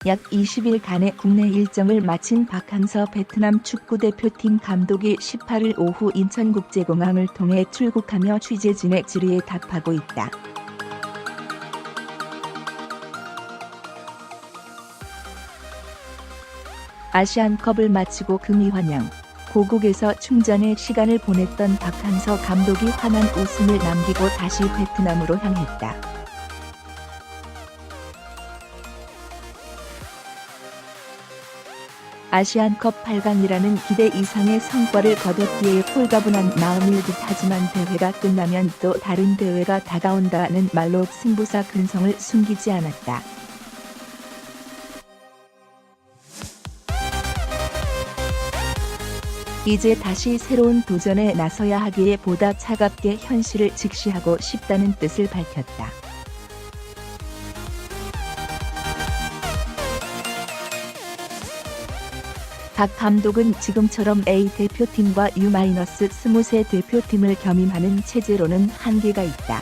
약 20일간의 국내 일정을 마친 박항서 베트남 축구대표팀 감독이 18일 오후 인천국제공항을 통해 출국하며 취재진의 질의에 답하고 있다. 아시안컵을 마치고 금이환영, 고국에서 충전의 시간을 보냈던 박항서 감독이 환한 웃음을 남기고 다시 베트남으로 향했다. 아시안컵 8강이라는 기대 이상의 성과를 거뒀기에 홀가분한 마음일 듯하지만 대회가 끝나면 또 다른 대회가 다가온다는 말로 승부사 근성을 숨기지 않았다. 이제 다시 새로운 도전에 나서야 하기에 보다 차갑게 현실을 직시하고 싶다는 뜻을 밝혔다. 박 감독은 지금처럼 A 대표팀과 U-20세 대표팀을 겸임하는 체제로는 한계가 있다.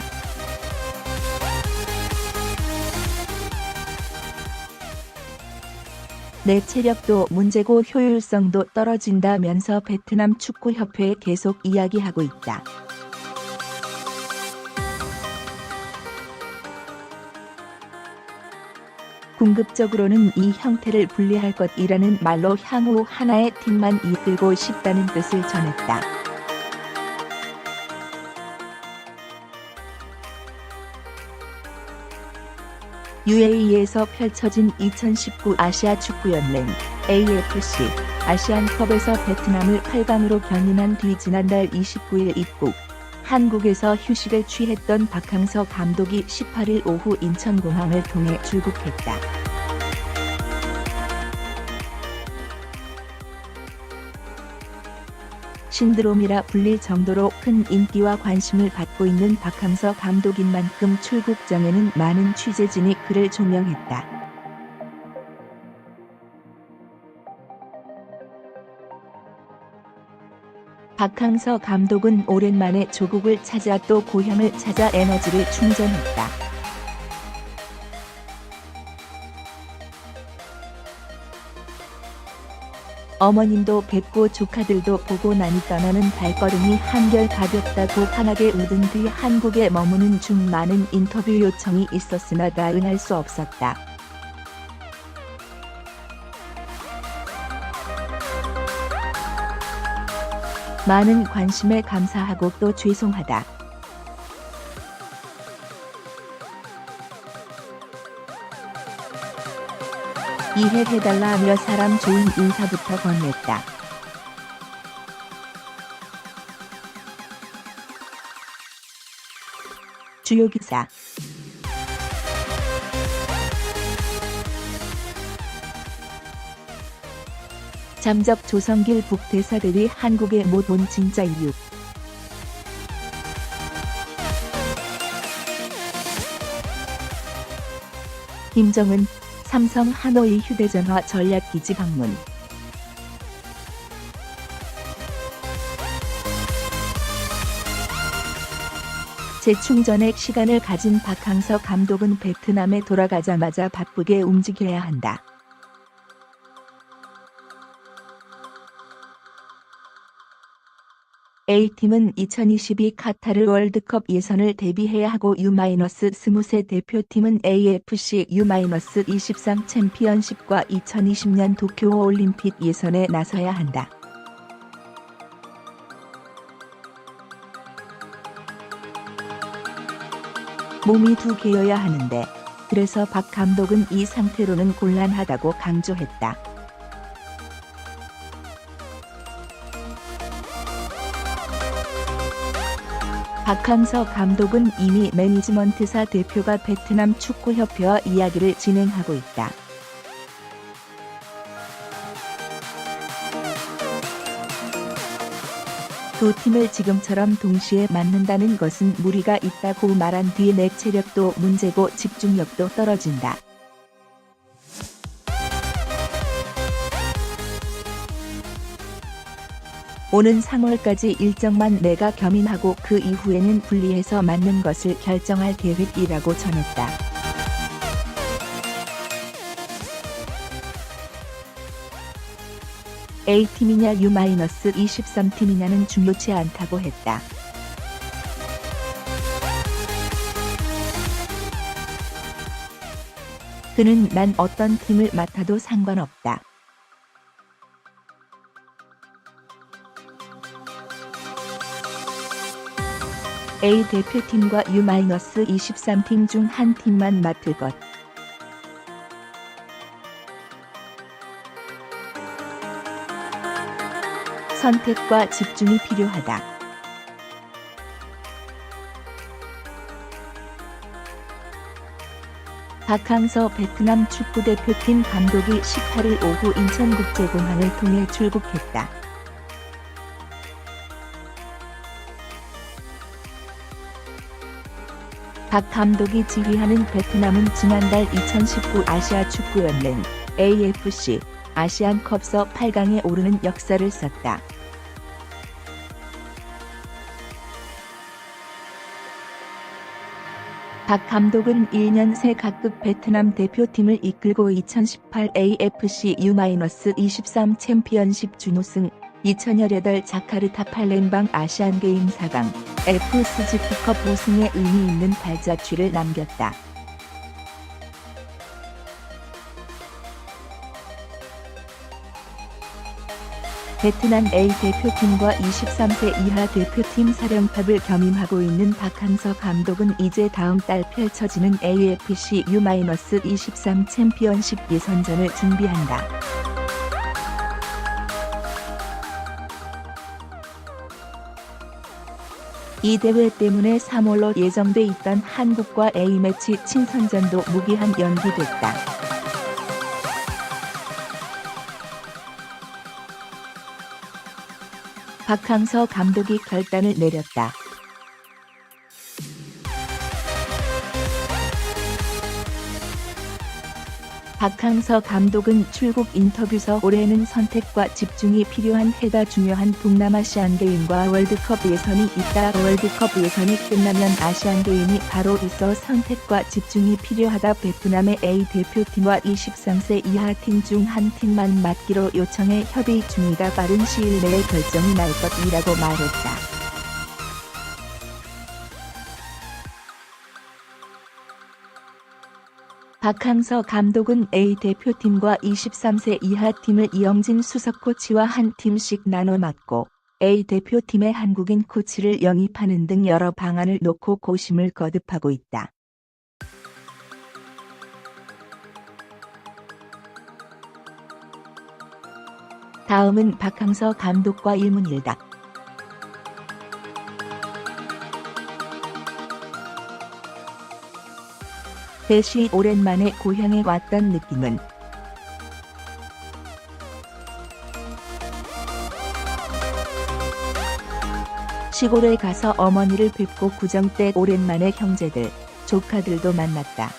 내 체력도 문제고 효율성도 떨어진다면서 베트남 축구협회에 계속 이야기하고 있다. 궁극적으로는 이 형태를 분리할 것이라는 말로 향후 하나의 팀만 이끌고 싶다는 뜻을 전했다. UAE에서 펼쳐진 2019 아시아 축구연맹 AFC 아시안컵에서 베트남을 8강으로 견인한 뒤 지난달 29일 입국, 한국에서 휴식을 취했던 박항서 감독이 18일 오후 인천공항을 통해 출국했다. 신드롬이라 불릴 정도로 큰 인기와 관심을 받고 있는 박항서 감독인 만큼 출국 전에는 많은 취재진이 그를 조명했다. 박항서 감독은 오랜만에 조국을 찾아 또 고향을 찾아 에너지를 충전했다. 어머님도 뵙고 조카들도 보고 나니 떠나는 발걸음이 한결 가볍다고 환하게 웃은 뒤 한국에 머무는 중 많은 인터뷰 요청이 있었으나 다 응할 수 없었다. 많은 관심에 감사하고 또 죄송하다. 이해해달라며 사람 좋은 인사부터 건넸다. 주요 기사. 잠적 조성길 북대사들이 한국에 못 온 진짜 이유. 김정은, 삼성 하노이 휴대전화 전략기지 방문. 재충전의 시간을 가진 박항서 감독은 베트남에 돌아가자마자 바쁘게 움직여야 한다. A팀은 2022 카타르 월드컵 예선을 대비해야 하고 U-20세 대표팀은 AFC U-23 챔피언십과 2020년 도쿄 올림픽 예선에 나서야 한다. 몸이 두 개여야 하는데, 그래서 박 감독은 이 상태로는 곤란하다고 강조했다. 박항서 감독은 이미 매니지먼트사 대표가 베트남 축구협회와 이야기를 진행하고 있다. 두 팀을 지금처럼 동시에 맞는다는 것은 무리가 있다고 말한 뒤 내 체력도 문제고 집중력도 떨어진다. 오는 3월까지 일정만 내가 겸임하고 그 이후에는 분리해서 맞는 것을 결정할 계획이라고 전했다. A팀이냐 U-23팀이냐는 중요치 않다고 했다. 그는 난 어떤 팀을 맡아도 상관없다. A 대표팀과 U-23팀 중 한 팀만 맡을 것. 선택과 집중이 필요하다. 박항서 베트남 축구대표팀 감독이 18일 오후 인천국제공항을 통해 출국했다. 박 감독이 지휘하는 베트남은 지난달 2019 아시아 축구연맹 AFC 아시안컵에서 8강에 오르는 역사를 썼다. 박 감독은 1년 새 각급 베트남 대표팀을 이끌고 2018 AFC U-23 챔피언십 준우승, 2018 자카르타 팔렘방 아시안게임 4강, F 스즈키컵 우승에 의미 있는 발자취를 남겼다. 베트남 A 대표팀과 23세 이하 대표팀 사령탑을 겸임하고 있는 박항서 감독은 이제 다음 달 펼쳐지는 AFC U-23 챔피언십 예선전을 준비한다. 이 대회 때문에 3월로 예정돼 있던 한국과 A매치 친선전도 무기한 연기됐다. 박항서 감독이 결단을 내렸다. 박항서 감독은 출국 인터뷰에서 올해는 선택과 집중이 필요한 해가 중요한 동남아시안게임과 월드컵 예선이 있다. 월드컵 예선이 끝나면 아시안게임이 바로 있어 선택과 집중이 필요하다. 베트남의 A 대표팀과 23세 이하 팀 중 한 팀만 맡기로 요청해 협의 중이다. 빠른 시일 내에 결정이 날 것이라고 말했다. 박항서 감독은 A 대표팀과 23세 이하 팀을 이영진 수석 코치와 한 팀씩 나눠 맡고 A 대표팀의 한국인 코치를 영입하는 등 여러 방안을 놓고 고심을 거듭하고 있다. 다음은 박항서 감독과 일문일답. 대시 오랜만에 고향에 왔던 느낌은 시골에 가서 어머니를 뵙고 구정 때 오랜만에 형제들, 조카들도 만났다.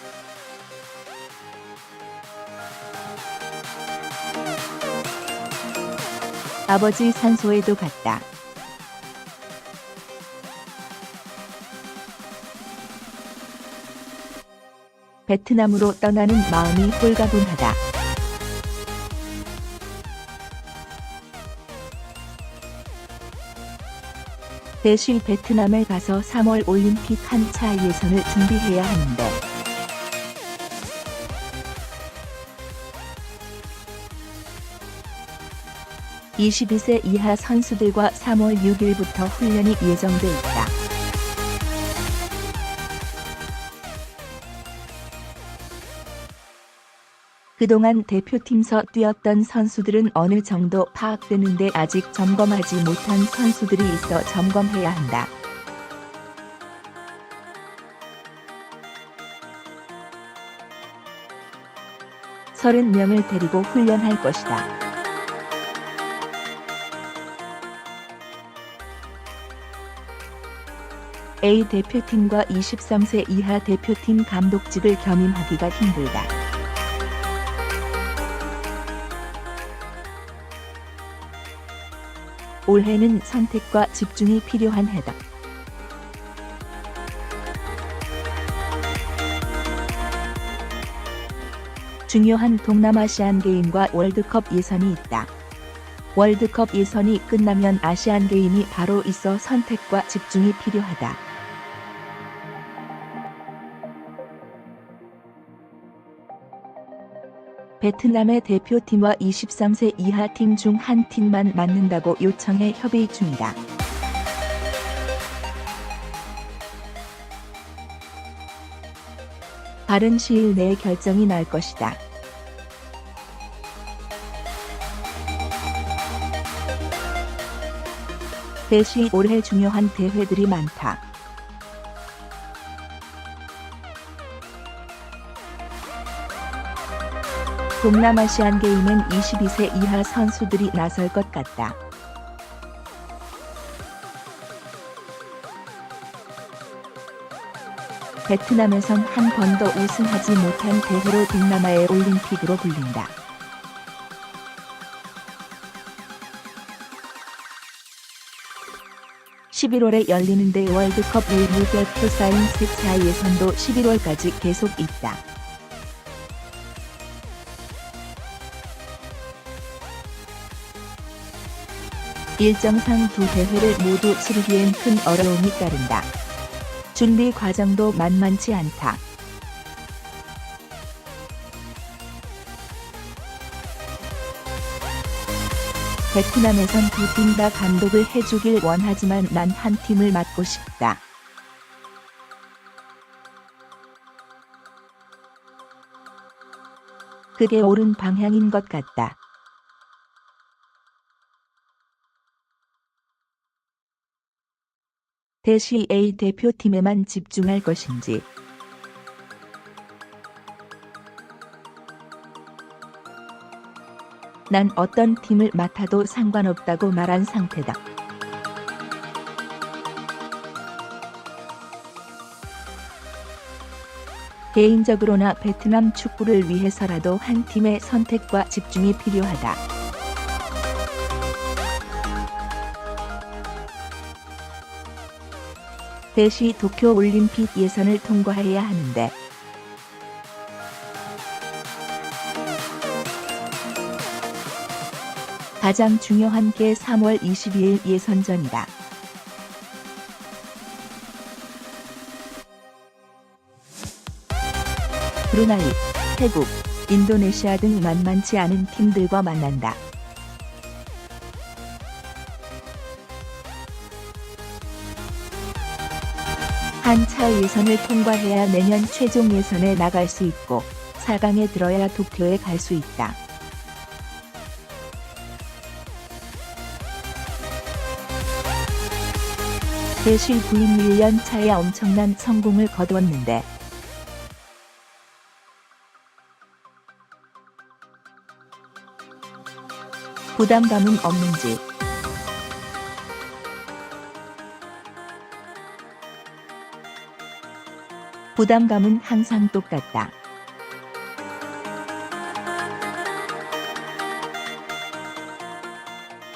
아버지 산소에도 갔다. 베트남으로 떠나는 마음이 홀가분하다. 대신 베트남에 가서 3월 올림픽 한차 예선을 준비해야 하는데 (22세) 이하 선수들과 3월 6일부터 훈련이 예정돼 있다. 그동안 대표팀서 뛰었던 선수들은 어느 정도 파악되는데 아직 점검하지 못한 선수들이 있어 점검해야 한다. (30명을) 데리고 훈련할 것이다. A 대표팀과 23세 이하 대표팀 감독직을 겸임하기가 힘들다. 올해는 선택과 집중이 필요한 해다. 중요한 동남아시안 게임과 월드컵 예선이 있다. 월드컵 예선이 끝나면 아시안게임이 바로 있어 선택과 집중이 필요하다. 베트남의 대표팀과 23세 이하 팀 중 한 팀만 맡는다고 요청해 협의 중이다. 빠른 시일 내에 결정이 날 것이다. 대시 올해 중요한 대회들이 많다. 동남아시안 게임엔 22세 이하 선수들이 나설 것 같다. 베트남에선 한 번도 우승하지 못한 대회로 동남아의 올림픽으로 불린다. (11월에) 열리는데 월드컵 외무 대표 사인 섹사 예선도 11월까지 계속 있다. 일정상 두 대회를 모두 치르기엔 큰 어려움이 따른다. 준비 과정도 만만치 않다. 베트남에선 두 팀 다 감독을 해주길 원하지만 난 한 팀을 맡고 싶다. 그게 옳은 방향인 것 같다. 대시 A 대표팀에만 집중할 것인지. 난 어떤 팀을 맡아도 상관없다고 말한 상태다. 개인적으로나 베트남 축구를 위해서라도 한 팀의 선택과 집중이 필요하다. 대시 도쿄 올림픽 예선을 통과해야 하는데 가장 중요한 게 3월 22일 예선전이다. 브루나이, 태국, 인도네시아 등 만만치 않은 팀들과 만난다. 한 차 예선을 통과해야 내년 최종 예선에 나갈 수 있고 4강에 들어야 도쿄에 갈 수 있다. 대시 부임 1년 차에 엄청난 성공을 거두었는데 부담감은 없는지. 부담감은 항상 똑같다.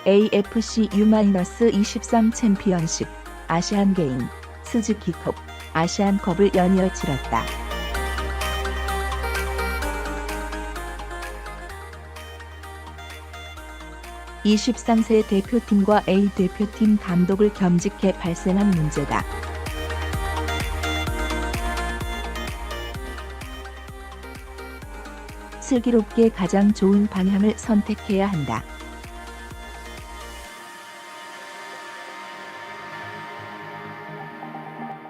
AFC U-23 챔피언십, 아시안게임, 스즈키컵, 아시안컵을 연이어 치렀다. (23세) 대표팀과 A 대표팀 감독을 겸직해 발생한 문제다. 슬기롭게 가장 좋은 방향을 선택해야 한다.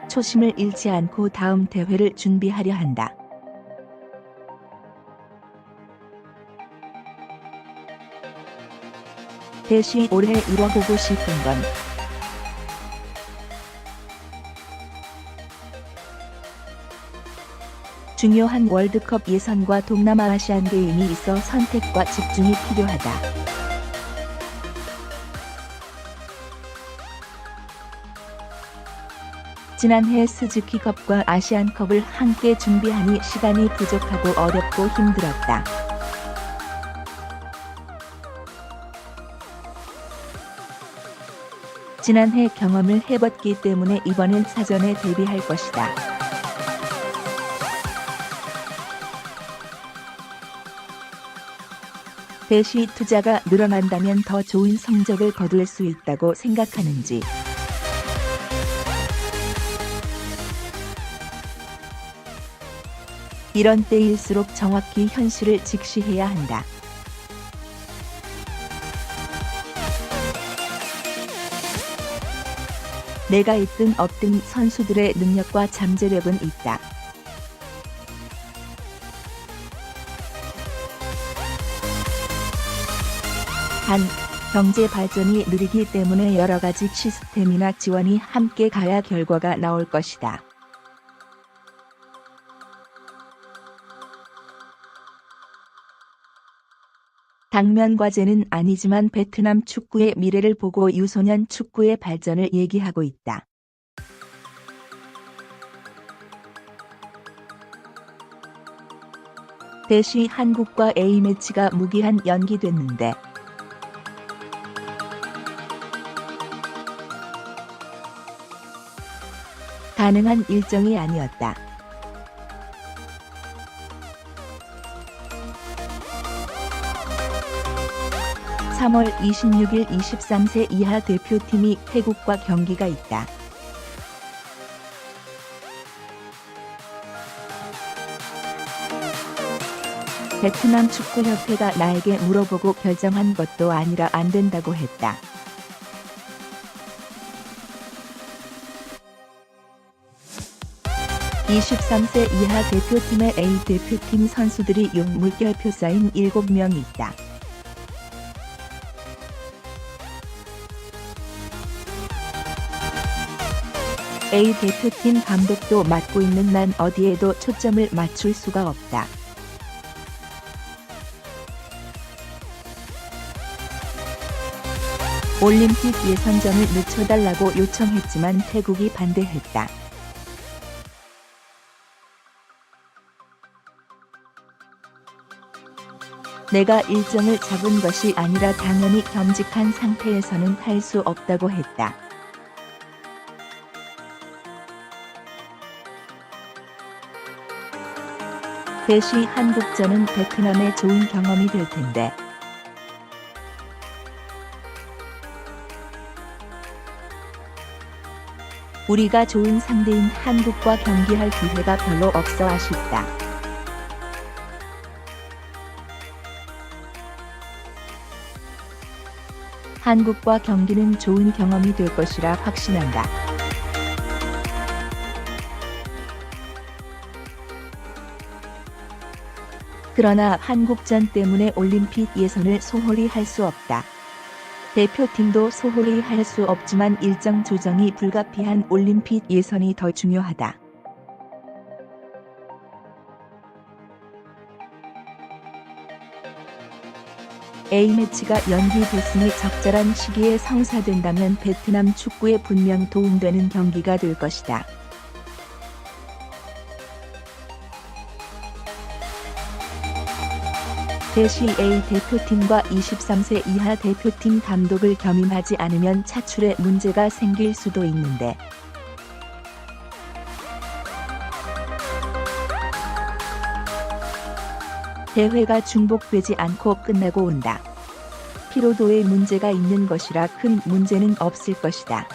초심을 잃지 않고 다음 대회를 준비하려 한다. 대시 올해 이뤄보고 싶은 건 중요한 월드컵 예선과 동남아 아시안게임이 있어 선택과 집중이 필요하다. 지난해 스즈키컵과 아시안컵을 함께 준비하니 시간이 부족하고 어렵고 힘들었다. 지난해 경험을 해봤기 때문에 이번엔 사전에 대비할 것이다. 대시 투자가 늘어난다면 더 좋은 성적을 거둘 수 있다고 생각하는지. 이런 때일수록 정확히 현실을 직시해야 한다. 내가 있든 없든 선수들의 능력과 잠재력은 있다. 단, 경제 발전이 느리기 때문에 여러 가지 시스템이나 지원이 함께 가야 결과가 나올 것이다. 당면 과제는 아니지만 베트남 축구의 미래를 보고 유소년 축구의 발전을 얘기하고 있다. 대시 한국과 A매치가 무기한 연기됐는데 가능한 일정이 아니었다. (3월 26일) 23세 이하 대표팀이 태국과 경기가 있다. 베트남 축구협회가 나에게 물어보고 결정한 것도 아니라 안 된다고 했다. (23세) 이하 대표팀의 A 대표팀 선수들이 용 물결표 쌓인 7명이 있다. A 대표팀 감독도 맡고 있는 난 어디에도 초점을 맞출 수가 없다. 올림픽 예선전을 늦춰달라고 요청했지만 태국이 반대했다. 내가 일정을 잡은 것이 아니라 당연히 겸직한 상태에서는 할 수 없다고 했다. 대시 한국전은 베트남의 좋은 경험이 될 텐데. 우리가 좋은 상대인 한국과 경기할 기회가 별로 없어 아쉽다. 한국과 경기는 좋은 경험이 될 것이라 확신한다. 그러나 한국전 때문에 올림픽 예선을 소홀히 할 수 없다. 대표팀도 소홀히 할 수 없지만 일정 조정이 불가피한 올림픽 예선이 더 중요하다. A매치가 연기됐으니 적절한 시기에 성사된다면 베트남 축구에 분명 도움되는 경기가 될 것이다. 대시 A 대표팀과 23세 이하 대표팀 감독을 겸임하지 않으면 차출에 문제가 생길 수도 있는데. 대회가 중복되지 않고 끝나고 온다. 피로도에 문제가 있는 것이라 큰 문제는 없을 것이다.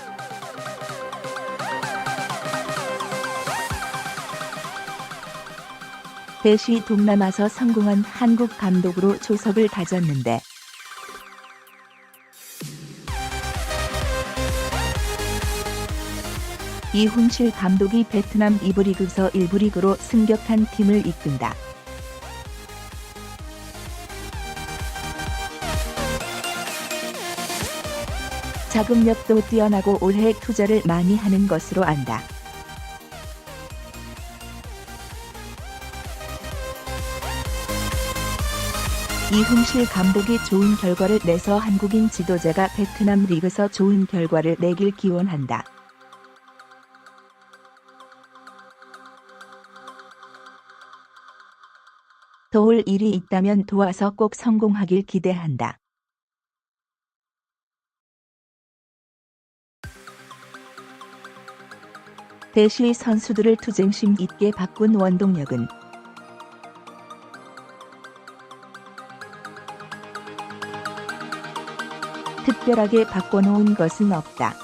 대시 동남아서 성공한 한국 감독으로 조석을 다졌는데 이훈실 감독이 베트남 2부 리그에서 1부 리그로 승격한 팀을 이끈다. 자금력도 뛰어나고 올해 투자를 많이 하는 것으로 안다. 이훈실 감독이 좋은 결과를 내서 한국인 지도자가 베트남 리그에서 좋은 결과를 내길 기원한다. 도울 일이 있다면 도와서 꼭 성공하길 기대한다. 대시 선수들을 투쟁심 있게 바꾼 원동력은 특별하게 바꿔놓은 것은 없다.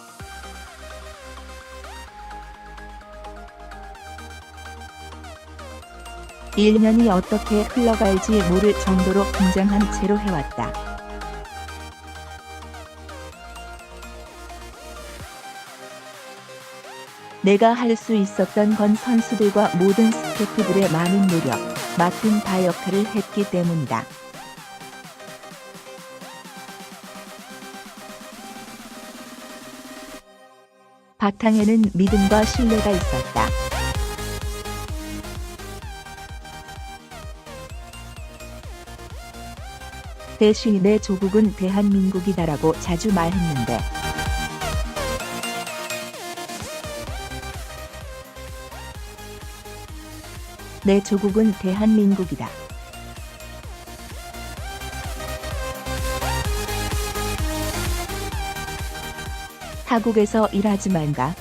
(1년이) 어떻게 흘러갈지 모를 정도로 긴장한 채로 해왔다. 내가 할 수 있었던 건 선수들과 모든 스태프들의 많은 노력, 맡은 바 역할을 했기 때문이다. 바탕에는 믿음과 신뢰가 있었다. 대신 내 조국은 대한민국이다라고 자주 말했는데 내 조국은 대한민국이다. 타국에서 일하지 말까?